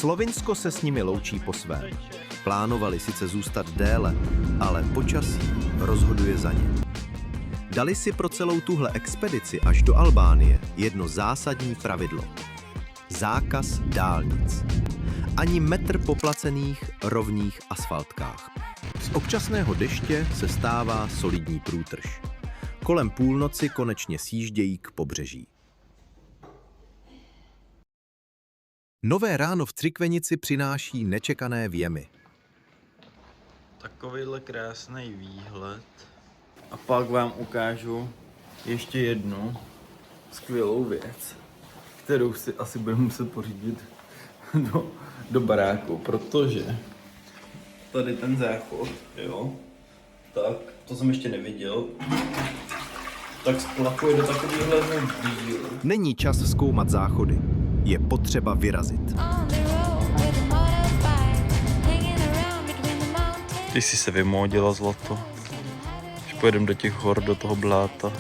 Slovinsko se s nimi loučí po svém. Plánovali sice zůstat déle, ale počasí rozhoduje za ně. Dali si pro celou tuhle expedici až do Albánie jedno zásadní pravidlo. Zákaz dálnic. Ani metr po placených, rovných asfaltkách. Z občasného deště se stává solidní průtrž. Kolem půlnoci konečně sjíždějí k pobřeží. Nové ráno v Crikvenici přináší nečekané vjemy. Takovýhle krásný výhled. A pak vám ukážu ještě jednu skvělou věc, kterou si asi budeme muset pořídit do baráku, protože tady ten záchod, jo, tak to jsem ještě neviděl, tak splachuje do takovýhle dílu. Není čas zkoumat záchody. Je potřeba vyrazit. Ty jsi se vymódila zlato, když pojedeme do těch hor, do toho bláta.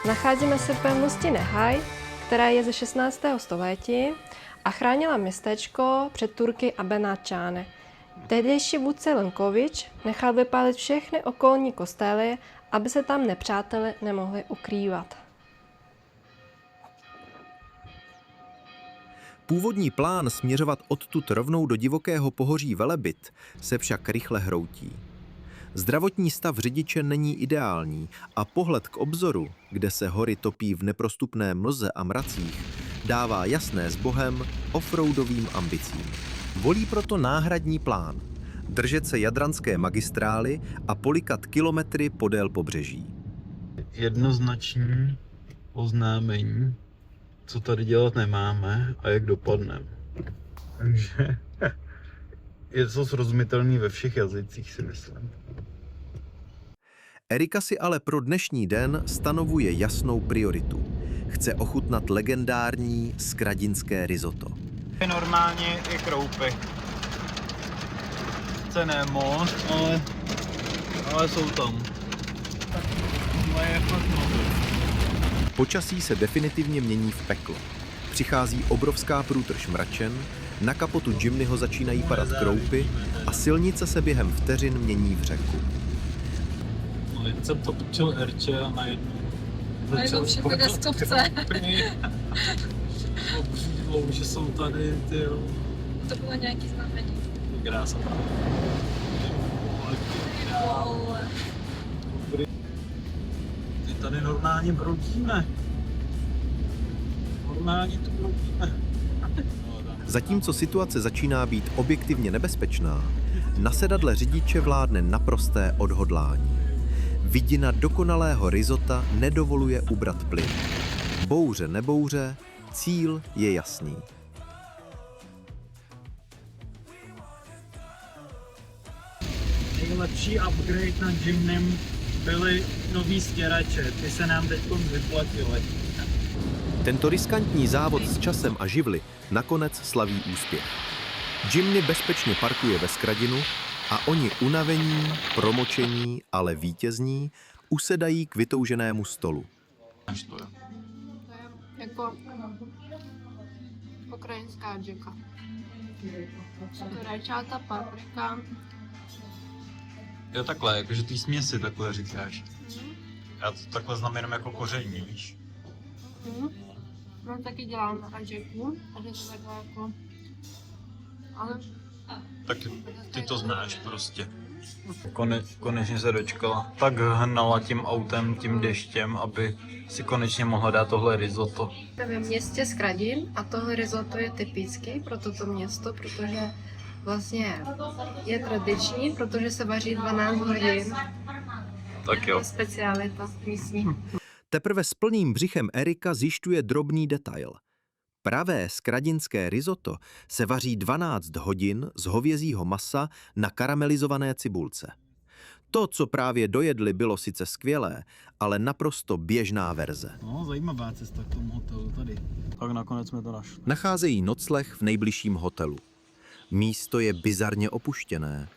Nacházíme se v pevnosti Nehaj, která je ze 16. století a chránila městečko před Turky a Benáčány. Tehdejší vůdce Lenkovič nechal vypálit všechny okolní kostely, aby se tam nepřátelé nemohli ukrývat. Původní plán směřovat odtud rovnou do divokého pohoří Velebit se však rychle hroutí. Zdravotní stav řidiče není ideální a pohled k obzoru, kde se hory topí v neprostupné mlze a mracích, dává jasné s Bohem offroadovým ambicím. Volí proto náhradní plán. Držet se jadranské magistrály a polikat kilometry podél pobřeží. Jednoznačný oznámení, co tady dělat nemáme a jak dopadneme. Takže je to srozumitelný ve všech jazycích, si myslím. Erika si ale pro dnešní den stanovuje jasnou prioritu. Chce ochutnat legendární skradinské risotto. Normálně i kroupy. Sice ne moc, ale jsou tam. To je fakt moc. Počasí se definitivně mění v peklo. Přichází obrovská průtrž mračen, na kapotu Jimnyho začínají padat kroupy a silnice se během vteřin mění v řeku. No, jen jsem točil Erče a najednou všechno jde z kopce. Obřídlo, že jsou tady, tyjo. To bylo nějaký znamení. Krása. Ty tady normálně broudíme. Normálně tu broudíme. Zatímco situace začíná být objektivně nebezpečná, na sedadle řidiče vládne naprosté odhodlání. Vidina dokonalého risota nedovoluje ubrat plyn. Bouře nebouře, cíl je jasný. Nejlepší upgrade na Jimnym byly nový stěrače. Ty se nám teď vyplatily. Tento riskantní závod s časem a živly nakonec slaví úspěch. Jimny bezpečně parkuje ve Skradinu a oni unavení, promočení, ale vítězní usedají k vytouženému stolu. To je jako ukrajinská džeka. Rajčata, paprika. Jo takhle, jakože ty směsi takhle říkáš. Já to takhle znám jenom jako koření, víš? No taky dělám na džeku, a že to takhle jako... Ale... Tak ty to znáš prostě. Konečně se dočkala. Tak hnala tím autem, tím deštěm, aby si konečně mohla dát tohle risotto. Ve městě Skradin a tohle risotto je typický pro toto město, protože vlastně je tradiční, protože se vaří 12 hodin. Tak jo. Je specialita místní. Teprve s plným břichem Erika zjišťuje drobný detail. Pravé skradinské risotto se vaří 12 hodin z hovězího masa na karamelizované cibulce. To, co právě dojedli, bylo sice skvělé, ale naprosto běžná verze. No, zajímavá cesta k tomu hotelu tady. Tak nakonec jsme to našli. Nacházejí nocleh v nejbližším hotelu. Místo je bizarně opuštěné.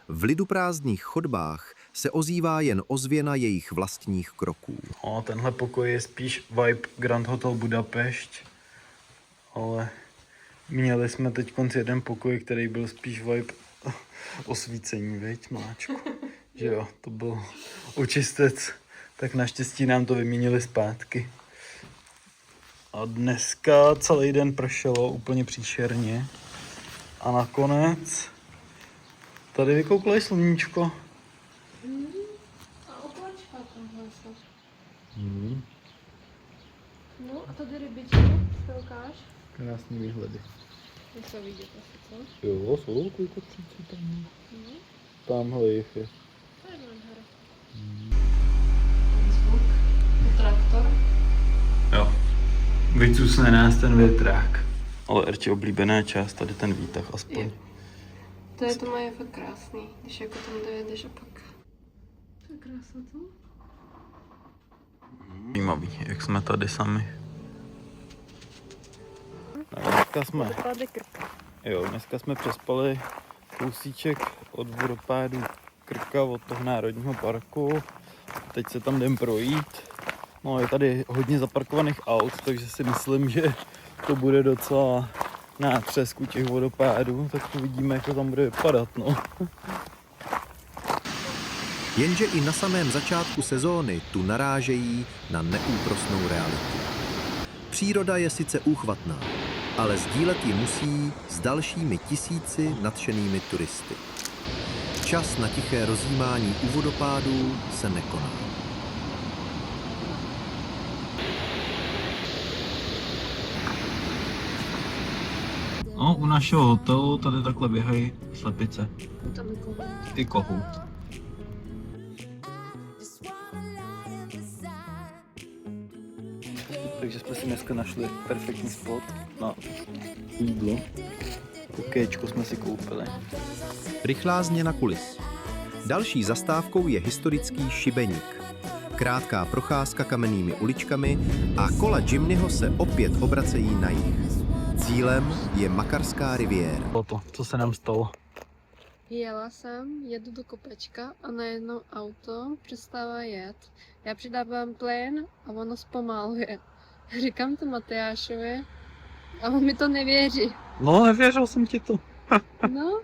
V liduprázdných chodbách se ozývá jen ozvěna jejich vlastních kroků. No, tenhle pokoj je spíš vibe Grand Hotel Budapešť, ale měli jsme teď jeden pokoj, který byl spíš vibe osvícení, viď, Máčku? Že jo, to byl očistec, tak naštěstí nám to vyměnili zpátky. A dneska celý den pršelo úplně příšerně. A nakonec tady vykouklo sluníčko. A oplačka tamhle jsou. No a tady rybičky, to ukáž. Krásný výhledy. To se vidět asi, co? Jo, jsou kojkotříci tam. Tamhle jich je. To je nádhera. Zvuk, traktor. Jo. Vycusne nás ten větrák. Ale Erči oblíbená část, tady ten výtah aspoň. Jo. To je to mají fakt krásný, když jako tam dojedeš a pak. To je krásné, co? Zajímavý, jak jsme tady sami. Dneska jsme přespali kousíček od vodopádu Krka, od toho národního parku. Teď se tam jdem projít. No, je tady hodně zaparkovaných aut, takže si myslím, že to bude docela nátřesk u těch vodopádů, tak uvidíme, jak to tam bude vypadat, no. Jenže i na samém začátku sezóny tu narážejí na neúprosnou realitu. Příroda je sice úchvatná, ale sdílet ji musí s dalšími tisíci nadšenými turisty. Čas na tiché rozjímání u vodopádů se nekoná. No, u našeho hotelu tady takhle běhají slepice. Tam je kohout. I kohout. Takže jsme si dneska našli perfektní spot na jídlo. Kukéčko jsme si koupili. Rychlá změna kulis. Další zastávkou je historický Šibeník. Krátká procházka kamennými uličkami a kola Jimnyho se opět obracejí na jih. Cílem je Makarská riviéra. To, co se nám stalo. Jela jsem, jedu do kopečka a najednou auto přestává jet. Já přidávám plyn a ono zpomaluje. Říkám to Matyášovi a on mi to nevěří. No, nevěřil jsem ti to. No,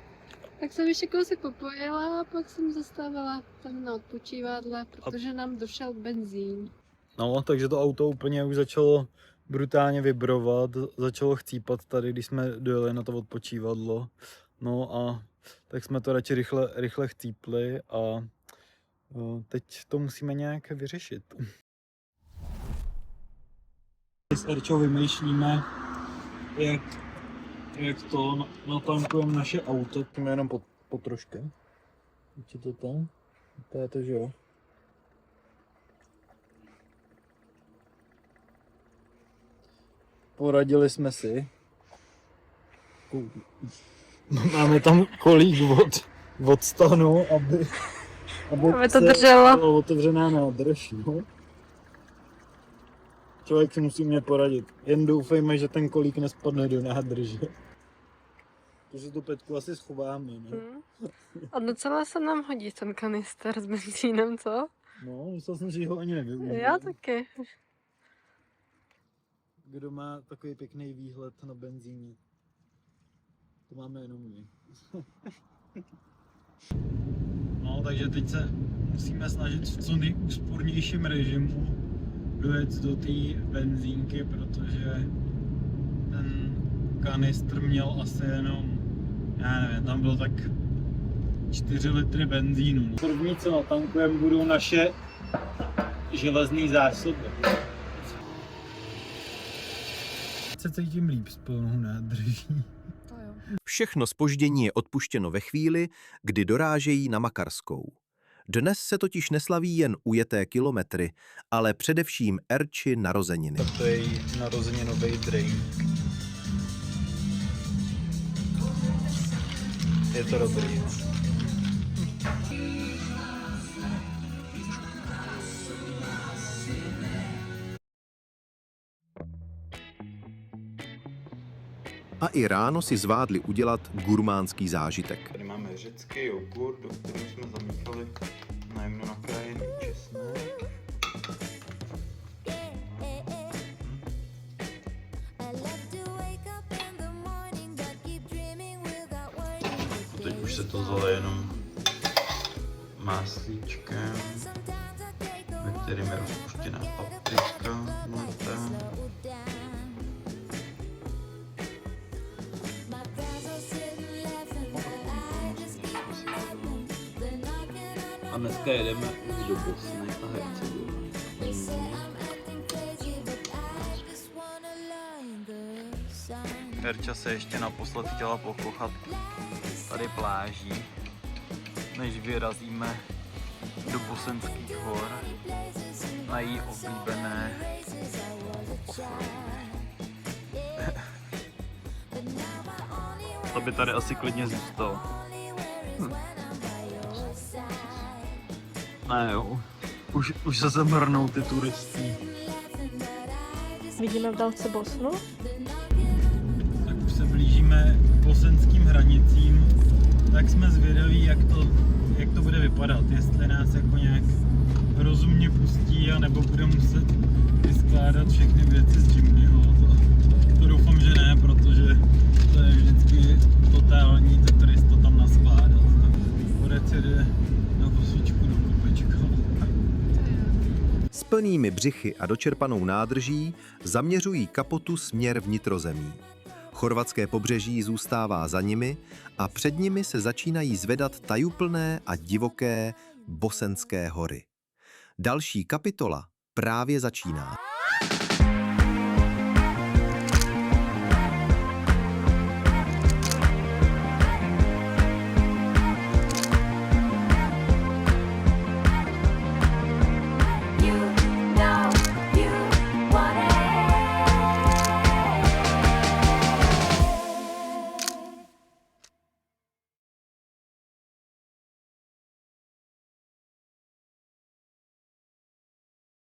tak jsem ještě kousek popojela a pak jsem zastavila tam na odpočívadle, protože nám došel benzín. No, takže to auto úplně už začalo brutálně vibrovat, začalo chcípat tady, když jsme dojeli na to odpočívadlo. No a tak jsme to radši rychle chcípli a teď to musíme nějak vyřešit. S Erčou vymýšlíme, jak to natankujeme naše auto. Tím jenom po troške. Určitě to. To je to, že jo. Poradili jsme si. Máme tam kolík od stanu, aby to drželo. Byla otevřená nádrž. No. Člověk si musí mě poradit. Jen doufejme, že ten kolík nespadne do nádrže. Protože tu Petku asi schováme, ne? A docela se nám hodí ten kanister s benzínem, co? No, myslel jsem, že ho ani nevyužiju. Já taky. Kdo má takový pěkný výhled na benzíně? To máme jenom my. No, takže teď se musíme snažit v co nejúspornějším režimu dojet do té benzínky, protože ten kanistr měl asi jenom, já nevím, tam bylo tak 4 litry benzínu. První, co natankujeme, budou naše železné zásoby. Se cítím líp s plnou nádrží. Všechno zpoždění je odpuštěno ve chvíli, kdy dorážejí na Makarskou. Dnes se totiž neslaví jen ujeté kilometry, ale především Erči narozeniny. Tak to je její narozeninový drink. Je to dobrý. A i ráno si zvládli udělat gurmánský zážitek. Tady máme řecký jogurt, do kterého jsme zamíchali najemno nakrájený česnek. Teď už se to zalije jenom máslíčkem, ve kterém je rozpuštěná paprika mletá. A dneska jedeme do Bosny a Hercegoviny. Herča se ještě naposled chtěla pokochat tady pláží, než vyrazíme do Bosenských hor na její oblíbené ostrovy. To by tady asi klidně zůstalo. Ne jo, už se zamrnou ty turistí. Vidíme v dálce Bosnu. Tak už se blížíme k bosenským hranicím, tak jsme zvědaví, jak to bude vypadat. Jestli nás jako nějak rozumně pustí, anebo bude muset vyskládat všechny věci z Jimnyho. To doufám, že ne, protože to je vždycky totální Tetris to tam naskládat. Borec jde na vozíčku do kopečka. S plnými břichy a dočerpanou nádrží zaměřují kapotu směr vnitrozemí. Chorvatské pobřeží zůstává za nimi a před nimi se začínají zvedat tajuplné a divoké Bosenské hory. Další kapitola právě začíná.